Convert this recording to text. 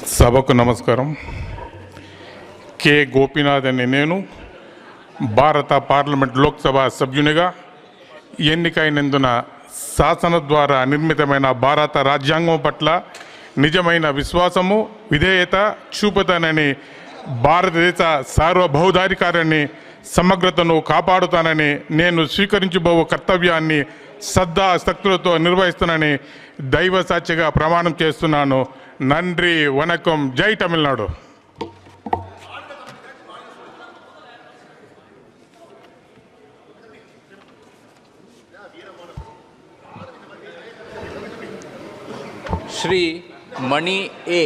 సభకు నమస్కారం. కె గోపీనాథ్ అనే నేను భారత పార్లమెంట్ లోక్సభ సభ్యునిగా ఎన్నికైనందున శాసన ద్వారా నిర్మితమైన భారత రాజ్యాంగం పట్ల నిజమైన విశ్వాసము విధేయత చూపుతానని, భారతదేశ సార్వభౌమాధికారాన్ని సమగ్రతను కాపాడుతానని, నేను స్వీకరించబో కర్తవ్యాన్ని శ్రద్ధాశక్తులతో నిర్వహిస్తానని దైవ సాక్షిగా ప్రమాణం చేస్తున్నాను. నంద్రి వనకం. జై తమిళనాడు. श्री मणि ए